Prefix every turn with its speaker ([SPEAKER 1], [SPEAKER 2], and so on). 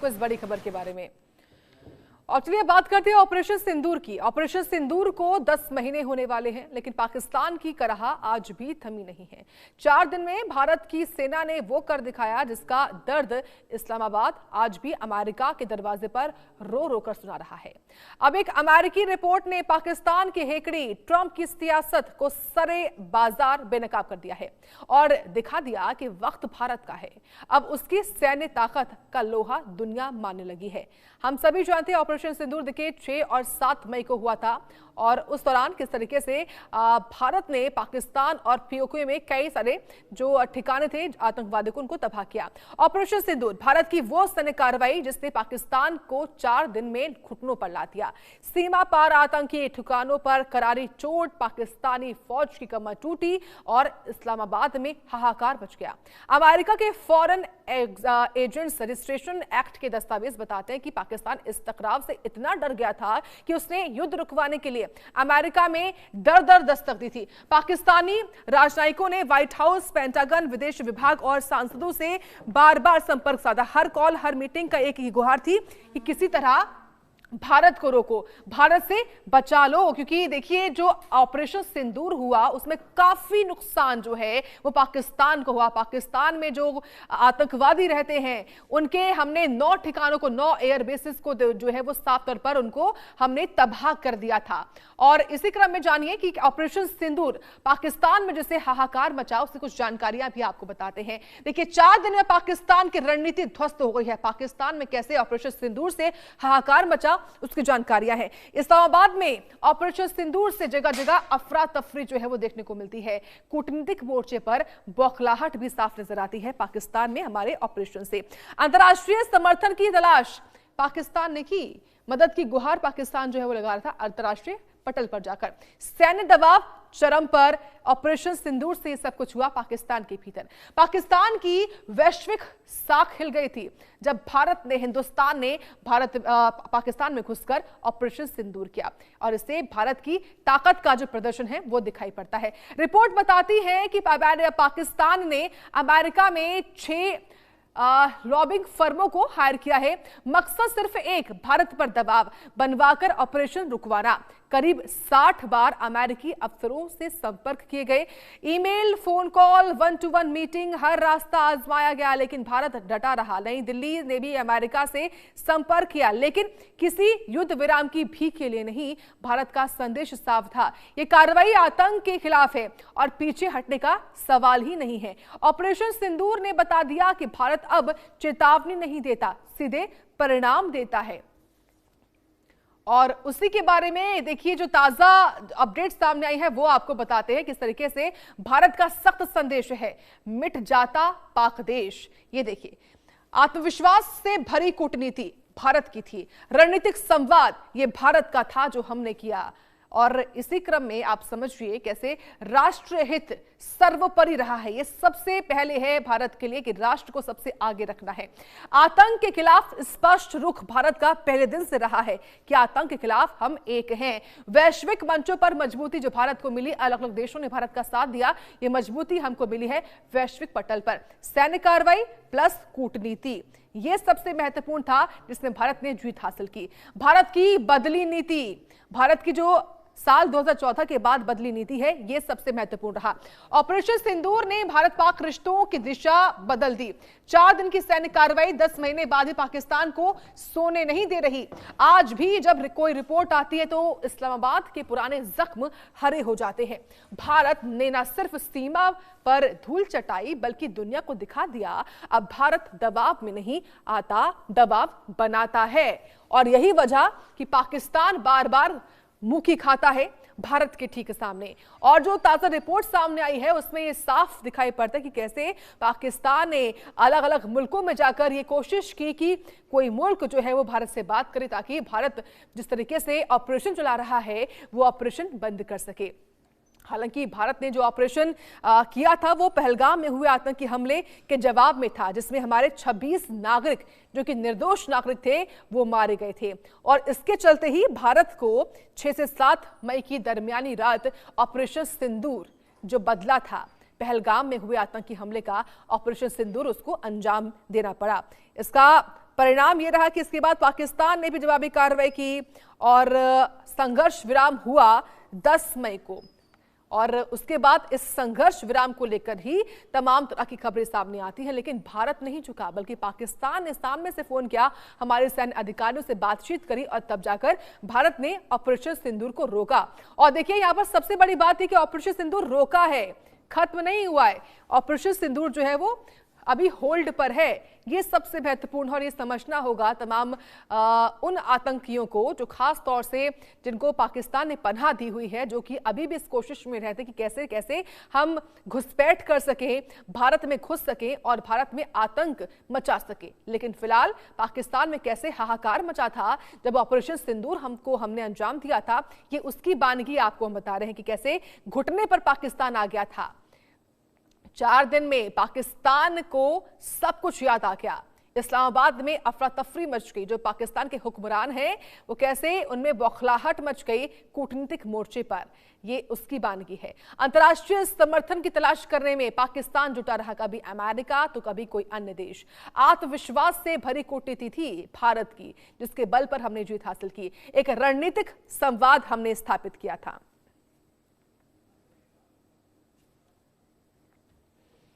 [SPEAKER 1] आपको इस बड़ी खबर के बारे में। और चलिए बात करते हैं ऑपरेशन सिंदूर की। ऑपरेशन सिंदूर को 10 महीने होने वाले हैं, लेकिन पाकिस्तान की करह आज भी थमी नहीं है। 4 दिन में भारत की सेना ने वो कर दिखाया जिसका दर्द इस्लामाबाद आज भी अमेरिका के दरवाजे पर रो रो कर सुना रहा है। अब एक अमेरिकी रिपोर्ट ने पाकिस्तान के हेकड़ी ट्रंप की सियासत को सरे बाजार बेनकाब कर दिया है और दिखा दिया कि वक्त भारत का है। अब उसकी सैन्य ताकत का लोहा दुनिया मानने लगी है। हम सभी जानते हैं ऑपरेशन सिंदूर देखिए 6 और 7 मई को हुआ था और उस दौरान किस तरीके से भारत ने पाकिस्तान और पीओके में कई सारे जो ठिकाने थे आतंकवादियों को उनको तबाह किया। ऑपरेशन सिंदूर भारत की वो सैन्य कार्रवाई जिसने पाकिस्तान को 4 दिन में घुटनों पर ला दिया। सीमा पार आतंकी ठिकानों पर करारी चोट, पाकिस्तानी फौज की कमर टूटी और इस्लामाबाद में हाहाकार मच गया। अमेरिका के फॉरेन एजेंट्स रजिस्ट्रेशन एक्ट के दस्तावेज बताते हैं कि पाकिस्तान इस टकराव से इतना डर गया था कि उसने युद्ध रुकवाने के लिए अमेरिका में दर दस्तक दी थी। पाकिस्तानी राजनयिकों ने व्हाइट हाउस, पेंटागन, विदेश विभाग और सांसदों से बार-बार संपर्क साधा। हर कॉल, हर मीटिंग का एक ही गुहार थी कि किसी तरह भारत को रोको, भारत से बचा लो, क्योंकि देखिए जो ऑपरेशन सिंदूर हुआ उसमें काफी नुकसान जो है वो पाकिस्तान को हुआ। पाकिस्तान में जो आतंकवादी रहते हैं उनके हमने 9 ठिकानों को, 9 एयर बेसिस को जो है वो साफ तौर पर उनको हमने तबाह कर दिया था। और इसी क्रम में जानिए कि ऑपरेशन सिंदूर पाकिस्तान में जैसे हाहाकार मचा उसकी कुछ जानकारियां भी आपको बताते हैं। देखिए 4 दिन में पाकिस्तान की रणनीति ध्वस्त हो गई है। पाकिस्तान में कैसे ऑपरेशन सिंदूर से हाहाकार मचा उसकी जानकारियां हैं। इस्लामाबाद में ऑपरेशन सिंदूर से जगह जगह अफरा तफरी जो है वो देखने को मिलती है। कूटनीतिक मोर्चे पर बौखलाहट भी साफ नजर आती है पाकिस्तान में हमारे ऑपरेशन से। अंतर्राष्ट्रीय समर्थन की तलाश पाकिस्तान ने की, मदद की गुहार पाकिस्तान जो है वो लगा रहा था अंतर्राष्ट्रीय पटल पर जाकर। सैन्य दबाव चरम पर, ऑपरेशन सिंदूर से सब कुछ हुआ पाकिस्तान के भीतर। पाकिस्तान की वैश्विक साख हिल गई थी जब हिंदुस्तान ने पाकिस्तान में घुसकर ऑपरेशन सिंदूर किया और इससे भारत की ताकत का जो प्रदर्शन है वो दिखाई पड़ता है। रिपोर्ट बताती है कि पाकिस्तान ने अमेरिका में 6 लॉबिंग फर्मों को हायर किया है। मकसद सिर्फ एक, भारत पर दबाव बनवाकर ऑपरेशन रुकवाना। करीब 60 बार अमेरिकी अफसरों से संपर्क किए गए, email, phone call, 1-to-1 meeting, हर रास्ता आजमाया गया, लेकिन भारत डटा रहा। नई दिल्ली ने भी अमेरिका से संपर्क किया, लेकिन किसी युद्ध विराम की भीख के लिए नहीं। भारत का संदेश साफ था, यह कार्रवाई आतंक के खिलाफ है और पीछे हटने का सवाल ही नहीं है। ऑपरेशन सिंदूर ने बता दिया कि भारत अब चेतावनी नहीं देता, सीधे परिणाम देता है। और उसी के बारे में देखिए जो ताजा अपडेट सामने आई है वो आपको बताते हैं किस तरीके से भारत का सख्त संदेश है, मिट जाता पाक देश। ये देखिए आत्मविश्वास से भरी कूटनीति भारत की थी, रणनीतिक संवाद ये भारत का था जो हमने किया। और इसी क्रम में आप समझिए कैसे राष्ट्रहित सर्वोपरि रहा है। ये सबसे पहले है भारत के लिए कि राष्ट्र को सबसे आगे रखना है। आतंक के खिलाफ स्पष्ट रुख भारत का पहले दिन से रहा है कि आतंक के खिलाफ हम एक हैं। वैश्विक मंचों पर मजबूती जो भारत को मिली, अलग अलग देशों ने भारत का साथ दिया, ये मजबूती हमको मिली है वैश्विक पटल पर। सैन्य कार्रवाई प्लस कूटनीति ये सबसे महत्वपूर्ण था जिसमें भारत ने जीत हासिल की। भारत की बदली नीति, भारत की जो साल 2014 के बाद बदली नीति है, यह सबसे महत्वपूर्ण रहा। ऑपरेशन सिंदूर ने भारत पाक रिश्तों की दिशा बदल दी। 4 दिन की सैन्य कार्रवाई 10 महीने बाद भी पाकिस्तान को सोने नहीं दे रही। आज भी जब कोई रिपोर्ट आती है तो इस्लामाबाद के पुराने जख्म हरे हो जाते हैं। भारत ने न सिर्फ सीमा पर धूल चटाई बल्कि दुनिया को दिखा दिया अब भारत दबाव में नहीं आता, दबाव बनाता है। और यही वजह कि पाकिस्तान बार बार मुंह की खाता है भारत के ठीक सामने। और जो ताजा रिपोर्ट सामने आई है उसमें ये साफ दिखाई पड़ता है कि कैसे पाकिस्तान ने अलग अलग मुल्कों में जाकर ये कोशिश की कि कोई मुल्क जो है वो भारत से बात करे ताकि भारत जिस तरीके से ऑपरेशन चला रहा है वो ऑपरेशन बंद कर सके। हालांकि भारत ने जो ऑपरेशन किया था वो पहलगाम में हुए आतंकी हमले के जवाब में था, जिसमें हमारे 26 नागरिक जो कि निर्दोष नागरिक थे वो मारे गए थे। और इसके चलते ही भारत को 6 से 7 मई की दरमियानी रात ऑपरेशन सिंदूर जो बदला था, पहलगाम में हुए आतंकी हमले का ऑपरेशन सिंदूर, उसको अंजाम देना पड़ा। इसका परिणाम ये रहा कि इसके बाद पाकिस्तान ने भी जवाबी कार्रवाई की और संघर्ष विराम हुआ 10 मई को। और उसके बाद इस संघर्ष विराम को लेकर ही तमाम तरह की खबरें सामने आती हैं, लेकिन भारत नहीं झुका, बल्कि पाकिस्तान ने सामने से फोन किया, हमारे सैन्य अधिकारियों से बातचीत करी और तब जाकर भारत ने ऑपरेशन सिंदूर को रोका। और देखिए यहां पर सबसे बड़ी बात है कि ऑपरेशन सिंदूर रोका है, खत्म नहीं हुआ है। ऑपरेशन सिंदूर जो है वो अभी होल्ड पर है। ये सबसे महत्वपूर्ण और ये समझना होगा तमाम उन आतंकियों को जो खास तौर से जिनको पाकिस्तान ने पनाह दी हुई है, जो कि अभी भी इस कोशिश में रहते कि कैसे कैसे हम घुसपैठ कर सकें, भारत में घुस सकें और भारत में आतंक मचा सके। लेकिन फिलहाल पाकिस्तान में कैसे हाहाकार मचा था जब ऑपरेशन सिंदूर हमने अंजाम दिया था, ये उसकी बानगी आपको हम बता रहे हैं कि कैसे घुटने पर पाकिस्तान आ गया था। 4 दिन में पाकिस्तान को सब कुछ याद आ गया। इस्लामाबाद में अफरा तफरी मच गई। जो पाकिस्तान के हुक्मरान हैं वो कैसे उनमें बौखलाहट मच गई कूटनीतिक मोर्चे पर, ये उसकी बानगी है। अंतर्राष्ट्रीय समर्थन की तलाश करने में पाकिस्तान जुटा रहा, कभी अमेरिका तो कभी कोई अन्य देश। आत्मविश्वास से भरी कूटनीति थी भारत की, जिसके बल पर हमने जीत हासिल की। एक रणनीतिक संवाद हमने स्थापित किया था।